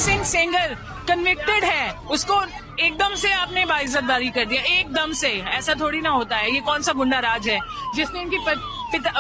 Singh Sengar convicted है, उसको एकदम से आपने बाइज्जतदारी कर दिया, एकदम से। ऐसा थोड़ी ना होता है। ये कौन सा गुंडा राज है जिसने इनकी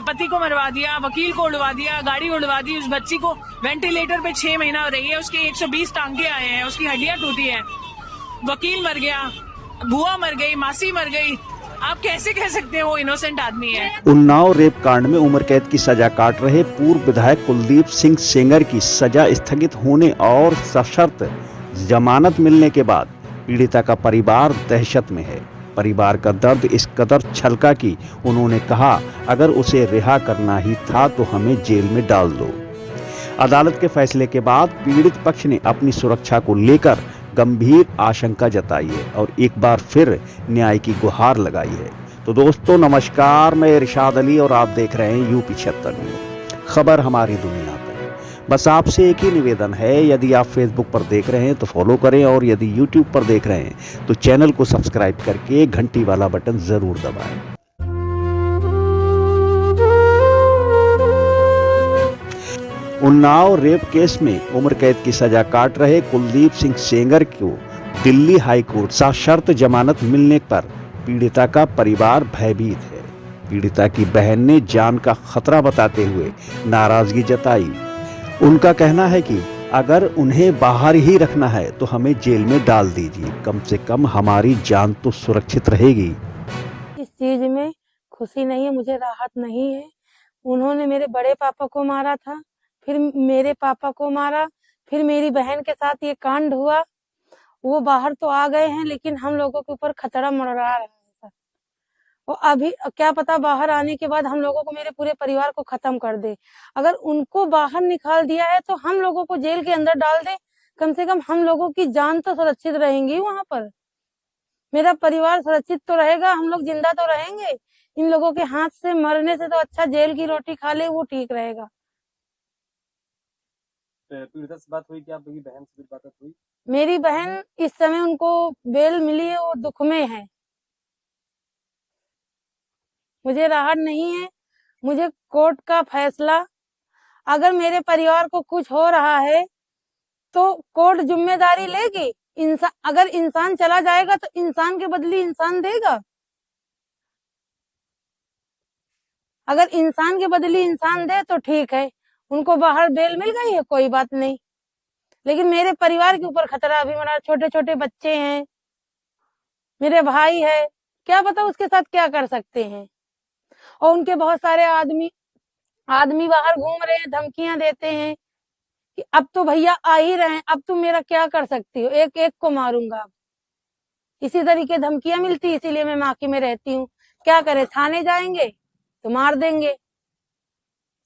पति को मरवा दिया, वकील को उड़वा दिया, गाड़ी उड़वा दी, उस बच्ची को वेंटिलेटर पे 6 महीना रही है, उसके 120 टांके आए हैं, उसकी हड्डियां टूटी हैं, वकील मर गया, बुआ मर गई, मासी मर गई। आप कैसे कह सकते हैं वो इनोसेंट आदमी है? उन्नाव रेप कांड में उम्र कैद की सजा काट रहे पूर्व विधायक कुलदीप सिंह सेंगर की सजा स्थगित होने और सशर्त जमानत मिलने के बाद पीड़िता का परिवार दहशत में है। परिवार का दर्द इस कदर छलका कि उन्होंने कहा, अगर उसे रिहा करना ही था तो हमें जेल में डाल दो। अदालत के फैसले के बाद पीड़ित पक्ष ने अपनी सुरक्षा को लेकर गंभीर आशंका जताई है और एक बार फिर न्याय की गुहार लगाई है। तो दोस्तों नमस्कार, मैं इरशाद अली और आप देख रहे हैं यूपी 76 न्यूज़, खबर हमारी दुनिया पर। बस आपसे एक ही निवेदन है, यदि आप फेसबुक पर देख रहे हैं तो फॉलो करें और यदि यूट्यूब पर देख रहे हैं तो चैनल को सब्सक्राइब करके घंटी वाला बटन जरूर दबाएं। उन्नाव रेप केस में उम्र कैद की सजा काट रहे कुलदीप सिंह सेंगर को दिल्ली हाई कोर्ट सशर्त जमानत मिलने पर पीड़िता का परिवार भयभीत है। पीड़िता की बहन ने जान का खतरा बताते हुए नाराजगी जताई। उनका कहना है कि अगर उन्हें बाहर ही रखना है तो हमें जेल में डाल दीजिए, कम से कम हमारी जान तो सुरक्षित रहेगी। इस चीज में खुशी नहीं है, मुझे राहत नहीं है। उन्होंने मेरे बड़े पापा को मारा था, फिर मेरे पापा को मारा, फिर मेरी बहन के साथ ये कांड हुआ। वो बाहर तो आ गए हैं लेकिन हम लोगों के ऊपर खतरा मंडरा रहा है सर। और अभी क्या पता बाहर आने के बाद हम लोगों को, मेरे पूरे परिवार को खत्म कर दे। अगर उनको बाहर निकाल दिया है तो हम लोगों को जेल के अंदर डाल दे, कम से कम हम लोगों की जान तो सुरक्षित रहेंगी वहां पर। मेरा परिवार सुरक्षित तो रहेगा, हम लोग जिंदा तो रहेंगे। इन लोगों के हाथ से मरने से तो अच्छा जेल की रोटी खा ले, वो ठीक रहेगा। पीड़िता से बात हुई क्या? आपकी बहन से बात हुई? मेरी बहन इस समय उनको बेल मिली है, वो दुख में है। मुझे राहत नहीं है। मुझे कोर्ट का फैसला, अगर मेरे परिवार को कुछ हो रहा है तो कोर्ट जिम्मेदारी लेगी। अगर इंसान चला जाएगा तो इंसान के बदले इंसान देगा। अगर इंसान के बदले इंसान दे तो ठीक है, उनको बाहर बेल मिल गई है, कोई बात नहीं। लेकिन मेरे परिवार के ऊपर खतरा अभी मेरा, छोटे छोटे बच्चे हैं, मेरे भाई है, क्या पता उसके साथ क्या कर सकते हैं। और उनके बहुत सारे आदमी बाहर घूम रहे हैं, धमकियां देते हैं कि अब तो भैया आ ही रहे हैं, अब तुम मेरा क्या कर सकती हो, एक एक को मारूंगा। इसी तरीके धमकियां मिलती, इसीलिए मैं माकी में रहती हूँ। क्या करे, थाने जाएंगे तो मार देंगे,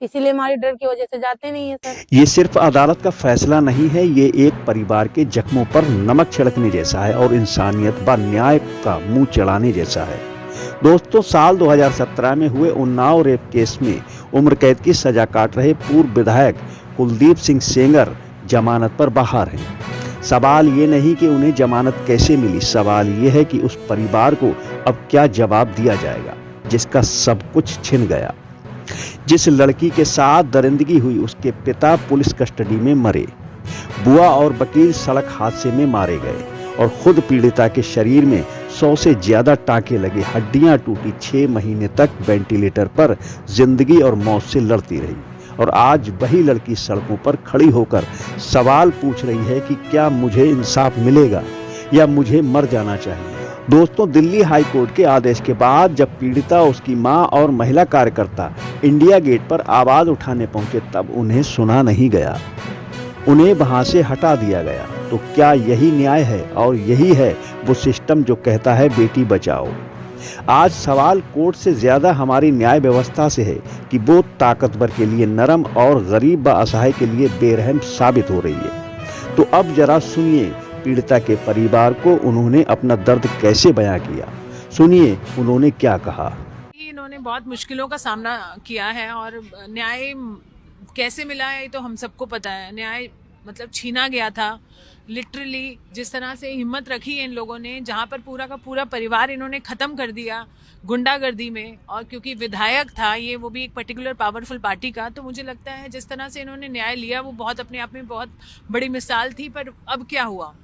इसीलिए हमारी डर की वजह से जाते नहीं है सर। ये सिर्फ अदालत का फैसला नहीं है, ये एक परिवार के जख्मों पर नमक छिड़कने जैसा है और इंसानियत व न्याय का मुंह चढ़ाने जैसा है। दोस्तों साल 2017 में हुए उन्नाव रेप केस में उम्र कैद की सजा काट रहे पूर्व विधायक कुलदीप सिंह सेंगर जमानत पर बाहर हैं। सवाल ये नहीं कि उन्हें जमानत कैसे मिली, सवाल ये है कि उस परिवार को अब क्या जवाब दिया जाएगा जिसका सब कुछ छिन गया। जिस लड़की के साथ दरिंदगी हुई उसके पिता पुलिस कस्टडी में मरे, बुआ और वकील सड़क हादसे में मारे गए और खुद पीड़िता के शरीर में 100 से ज्यादा टांके लगे, हड्डियां टूटी, 6 महीने तक वेंटिलेटर पर जिंदगी और मौत से लड़ती रही। और आज वही लड़की सड़कों पर खड़ी होकर सवाल पूछ रही है कि क्या मुझे इंसाफ मिलेगा या मुझे मर जाना चाहिए। दोस्तों दिल्ली हाई कोर्ट के आदेश के बाद जब पीड़िता, उसकी मां और महिला कार्यकर्ता इंडिया गेट पर आवाज उठाने पहुंचे तब उन्हें सुना नहीं गया, उन्हें वहां से हटा दिया गया। तो क्या यही न्याय है और यही है वो सिस्टम जो कहता है बेटी बचाओ? आज सवाल कोर्ट से ज्यादा हमारी न्याय व्यवस्था से है कि वो ताकतवर के लिए नरम और गरीब व असहाय के लिए बेरहम साबित हो रही है। तो अब जरा सुनिए पीड़िता के परिवार को उन्होंने अपना दर्द कैसे बयां किया। सुनिए उन्होंने क्या कहा। इन्होंने बहुत मुश्किलों का सामना किया है और न्याय कैसे मिला है तो हम सबको पता है। न्याय मतलब छीना गया था, लिटरली जिस तरह से हिम्मत रखी है इन लोगों ने, जहाँ पर पूरा का पूरा परिवार इन्होंने ख़त्म कर दिया गुंडागर्दी में, और क्योंकि विधायक था ये, वो भी एक पर्टिकुलर पावरफुल पार्टी का, तो मुझे लगता है जिस तरह से इन्होंने न्याय लिया वो बहुत अपने आप में बहुत बड़ी मिसाल थी। पर अब क्या हुआ,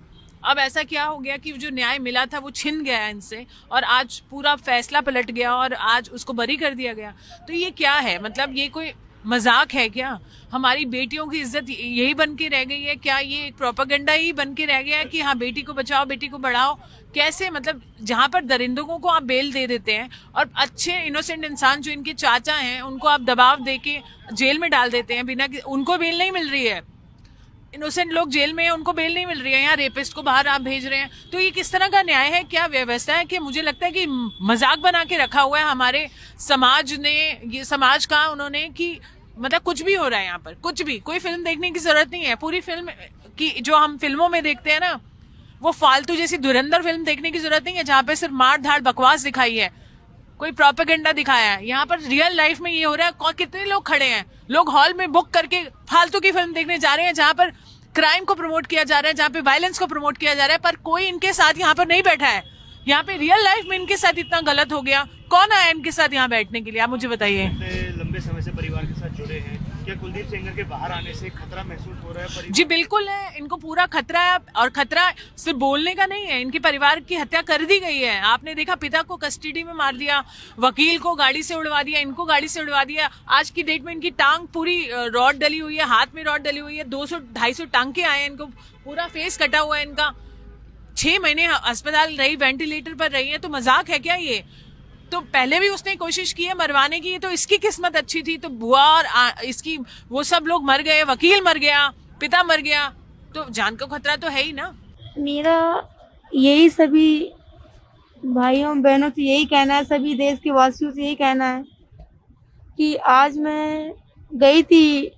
अब ऐसा क्या हो गया कि जो न्याय मिला था वो छिन गया इनसे, और आज पूरा फैसला पलट गया और आज उसको बरी कर दिया गया। तो ये क्या है, मतलब ये कोई मजाक है क्या? हमारी बेटियों की इज्जत यही बन के रह गई है क्या? ये एक प्रोपेगेंडा ही बन के रह गया है कि हाँ बेटी को बचाओ, बेटी को बढ़ाओ? कैसे, मतलब जहां पर दरिंदों को आप बेल दे देते हैं और अच्छे इनोसेंट इंसान जो इनके चाचा हैं उनको आप दबाव दे के जेल में डाल देते हैं, बिना उनको बेल नहीं मिल रही है। इनोसेंट लोग जेल में हैं, उनको बेल नहीं मिल रही है, यहाँ रेपिस्ट को बाहर आप भेज रहे हैं। तो ये किस तरह का न्याय है, क्या व्यवस्था है? कि मुझे लगता है कि मजाक बना के रखा हुआ है हमारे समाज ने, ये समाज का उन्होंने, कि मतलब कुछ भी हो रहा है यहाँ पर, कुछ भी। कोई फिल्म देखने की जरूरत नहीं है, पूरी फिल्म की जो हम फिल्मों में देखते हैं ना, वो फालतू जैसी धुरंधर फिल्म देखने की जरूरत नहीं है जहाँ पे सिर्फ मार धाड़ बकवास दिखाई है, कोई प्रोपेगेंडा दिखाया है। यहाँ पर रियल लाइफ में ये हो रहा है। कितने लोग खड़े हैं, लोग हॉल में बुक करके फालतू की फिल्म देखने जा रहे हैं जहाँ पर क्राइम को प्रमोट किया जा रहा है, जहाँ पे वायलेंस को प्रमोट किया जा रहा है, पर कोई इनके साथ यहाँ पर नहीं बैठा है। यहाँ पे रियल लाइफ में इनके साथ इतना गलत हो गया, कौन आया इनके साथ यहाँ बैठने के लिए? आप मुझे बताइए। लंबे समय से परिवार के साथ जुड़े हैं, क्या कुलदीप सेंगर के बाहर आने से खतरा महसूस हो रहा है? जी बिल्कुल है, इनको पूरा खतरा है, और खतरा सिर्फ बोलने का नहीं है। इनके परिवार की हत्या कर दी गई है। आपने देखा, पिता को कस्टडी में मार दिया, वकील को गाड़ी से उड़वा दिया, इनको गाड़ी से उड़वा दिया। आज की डेट में इनकी टांग पूरी रॉड डली हुई है, हाथ में रॉड डली हुई है, 200-250 टांके आए हैं, इनको पूरा फेस कटा हुआ है इनका। 6 महीने अस्पताल रही, वेंटिलेटर पर रही है। तो मजाक है क्या ये? तो पहले भी उसने कोशिश की है मरवाने की, तो इसकी किस्मत अच्छी थी, तो बुआ और इसकी वो सब लोग मर गए, वकील मर गया, पिता मर गया, तो जान का खतरा तो है ही ना। मेरा यही सभी भाइयों बहनों से यही कहना है, सभी देश के वासियों से यही कहना है कि आज मैं गई थी,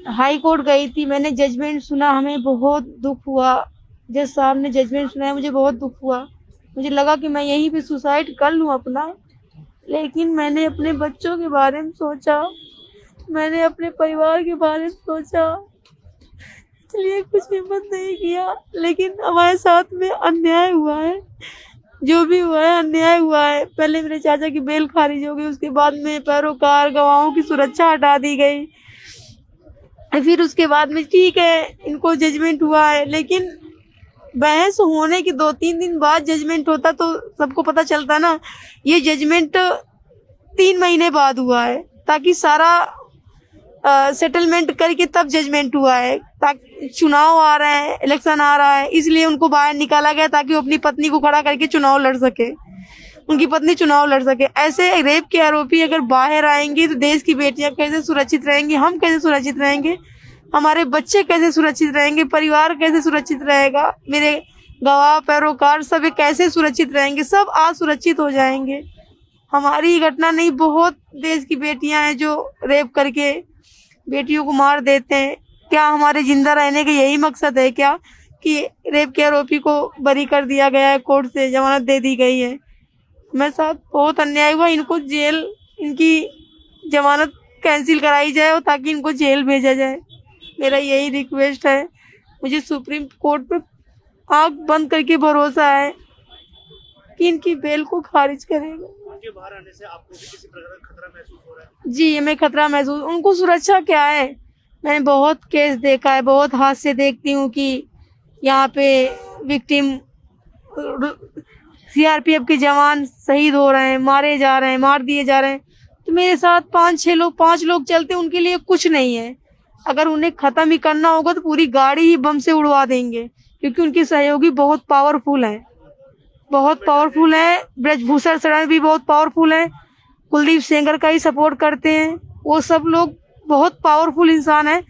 हाई कोर्ट गई थी, मैंने जजमेंट सुना, हमें बहुत दुख हुआ। जज साहब ने जजमेंट सुनाया, मुझे बहुत दुख हुआ। मुझे लगा कि मैं यहीं पे सुसाइड कर लूँ अपना, लेकिन मैंने अपने बच्चों के बारे में सोचा, मैंने अपने परिवार के बारे में सोचा, इसलिए कुछ हिम्मत नहीं किया। लेकिन हमारे साथ में अन्याय हुआ है, जो भी हुआ है अन्याय हुआ है। पहले मेरे चाचा की बेल खारिज हो गई, उसके बाद में पैरोकार गवाहों की सुरक्षा हटा दी गई, फिर उसके बाद में ठीक है इनको जजमेंट हुआ है, लेकिन बहस होने के 2-3 दिन बाद जजमेंट होता तो सबको पता चलता ना। ये जजमेंट 3 महीने बाद हुआ है, ताकि सारा सेटलमेंट करके तब जजमेंट हुआ है। ताकि चुनाव आ रहे हैं, इलेक्शन आ रहा है, इसलिए उनको बाहर निकाला गया ताकि वो अपनी पत्नी को खड़ा करके चुनाव लड़ सके, उनकी पत्नी चुनाव लड़ सके। ऐसे रेप के आरोपी अगर बाहर आएंगे तो देश की बेटियां कैसे सुरक्षित रहेंगी, हम कैसे सुरक्षित रहेंगे, हमारे बच्चे कैसे सुरक्षित रहेंगे, परिवार कैसे सुरक्षित रहेगा, मेरे गवाह पैरोकार सब कैसे सुरक्षित रहेंगे? सब असुरक्षित हो जाएंगे। हमारी घटना नहीं, बहुत देश की बेटियां हैं जो रेप करके बेटियों को मार देते हैं। क्या हमारे जिंदा रहने का यही मकसद है क्या कि रेप के आरोपी को बरी कर दिया गया है, कोर्ट से जमानत दे दी गई है? मेरे साथ बहुत अन्याय हुआ, इनको जेल, इनकी जमानत कैंसिल कराई जाए और ताकि इनको जेल भेजा जाए। मेरा यही रिक्वेस्ट है। मुझे सुप्रीम कोर्ट पे आंख बंद करके भरोसा है कि इनकी बेल को खारिज करेगा। उनके बाहर आने से आपको भी किसी प्रकार का खतरा महसूस हो रहा है? जी, हमें खतरा महसूस, उनको सुरक्षा क्या है? मैंने बहुत केस देखा है, बहुत हादसे देखती हूँ कि यहाँ पे विक्टिम सीआरपीएफ के जवान शहीद हो रहे हैं, मारे जा रहे हैं, मार दिए जा रहे हैं। तो मेरे साथ 5 लोग चलते, उनके लिए कुछ नहीं है। अगर उन्हें खत्म ही करना होगा तो पूरी गाड़ी ही बम से उड़वा देंगे, क्योंकि उनके सहयोगी बहुत पावरफुल हैं, बहुत पावरफुल हैं। ब्रजभूषण शरण भी बहुत पावरफुल हैं, कुलदीप सेंगर का ही सपोर्ट करते हैं। वो सब लोग बहुत पावरफुल इंसान हैं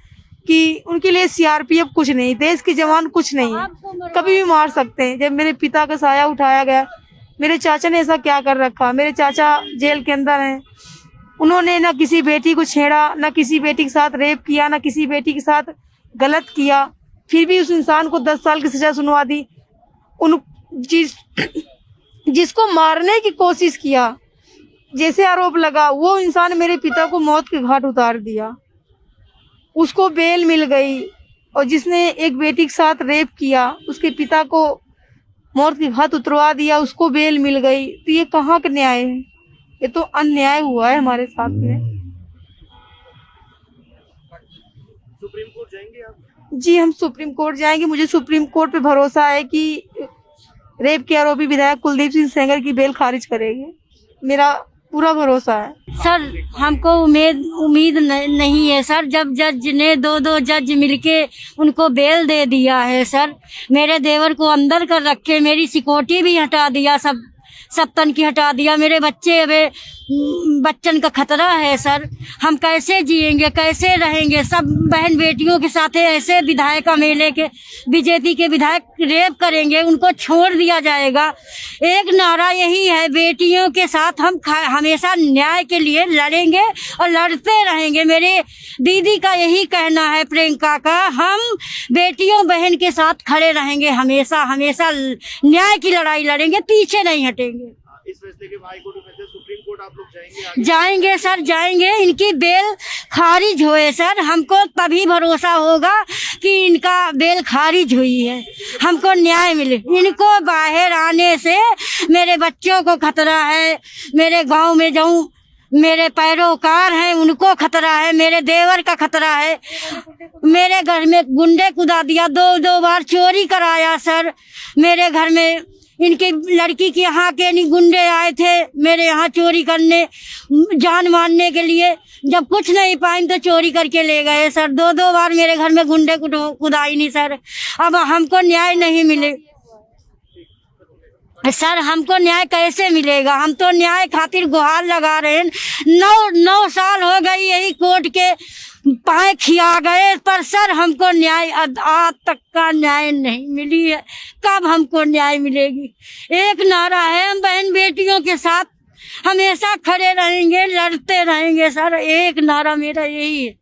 कि उनके लिए सीआरपीएफ कुछ नहीं, देश के जवान कुछ नहीं है, कभी भी मार सकते हैं। जब मेरे पिता का साया उठाया गया, मेरे चाचा ने ऐसा क्या कर रखा? मेरे चाचा जेल के अंदर हैं, उन्होंने ना किसी बेटी को छेड़ा, ना किसी बेटी के साथ रेप किया, ना किसी बेटी के साथ गलत किया, फिर भी उस इंसान को 10 साल की सजा सुनवा दी। जिसको मारने की कोशिश किया, जैसे आरोप लगा, वो इंसान मेरे पिता को मौत के घाट उतार दिया। उसको बेल मिल गई, और जिसने एक बेटी के साथ रेप किया उसके पिता को मौत की घात उतरवा दिया, उसको बेल मिल गई। तो ये कहाँ का न्याय है? ये तो अन्याय हुआ है हमारे साथ में। सुप्रीम कोर्ट जाएंगे आप? जी हम सुप्रीम कोर्ट जाएंगे। मुझे सुप्रीम कोर्ट पे भरोसा है कि रेप के आरोपी विधायक कुलदीप सिंह सेंगर की बेल खारिज करेंगे। मेरा पूरा भरोसा है। सर हमको उम्मीद नहीं है सर। जब जज ने दो जज मिलके उनको बेल दे दिया है सर, मेरे देवर को अंदर कर रखे, मेरी सिक्योरिटी भी हटा दिया, सब तन की हटा दिया। मेरे बच्चन का खतरा है सर। हम कैसे जिएंगे, कैसे रहेंगे? सब बहन बेटियों के साथ ऐसे विधायक मेले के बीजेपी के विधायक रेप करेंगे, उनको छोड़ दिया जाएगा। एक नारा यही है, बेटियों के साथ हम हमेशा न्याय के लिए लड़ेंगे और लड़ते रहेंगे। मेरे दीदी का यही कहना है, प्रियंका का, हम बेटियों बहन के साथ खड़े रहेंगे, हमेशा हमेशा न्याय की लड़ाई लड़ेंगे, पीछे नहीं हटेंगे। इस फैसले के हाई कोर्ट में फैसले सुप्रीम कोर्ट आप लोग जाएंगे आगे? जाएंगे सर, जाएंगे। इनकी बेल खारिज होए सर, हमको तभी भरोसा होगा कि इनका बेल खारिज हुई है, हमको न्याय मिले। इनको बाहर आने से मेरे बच्चों को खतरा है, मेरे गांव में जाऊं मेरे पैरोकार हैं उनको खतरा है, मेरे देवर का खतरा है। मेरे घर में गुंडे कुदा दिया, दो बार चोरी कराया सर। मेरे घर में इनके लड़की के यहाँ के नहीं गुंडे आए थे मेरे यहाँ चोरी करने, जान मारने के लिए। जब कुछ नहीं पाए तो चोरी करके ले गए सर। दो बार मेरे घर में गुंडे कुदाई नहीं सर। अब हमको न्याय नहीं मिले सर, हमको न्याय कैसे मिलेगा? हम तो न्याय खातिर गुहार लगा रहे हैं। 9 साल हो गई यही कोर्ट के पाए खिया गए, पर सर हमको न्याय आज तक का न्याय नहीं मिली है। कब हमको न्याय मिलेगी? एक नारा है, हम बहन बेटियों के साथ हमेशा खड़े रहेंगे, लड़ते रहेंगे सर। एक नारा मेरा यही है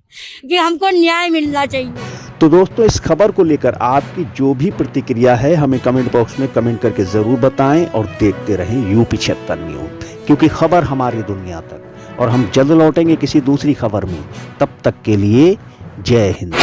कि हमको न्याय मिलना चाहिए। तो दोस्तों, इस खबर को लेकर आपकी जो भी प्रतिक्रिया है हमें कमेंट बॉक्स में कमेंट करके जरूर बताएं और देखते रहें यूपी 76 न्यूज़, क्योंकि खबर हमारी दुनिया तक। और हम जल्द लौटेंगे किसी दूसरी खबर में। तब तक के लिए जय हिंद।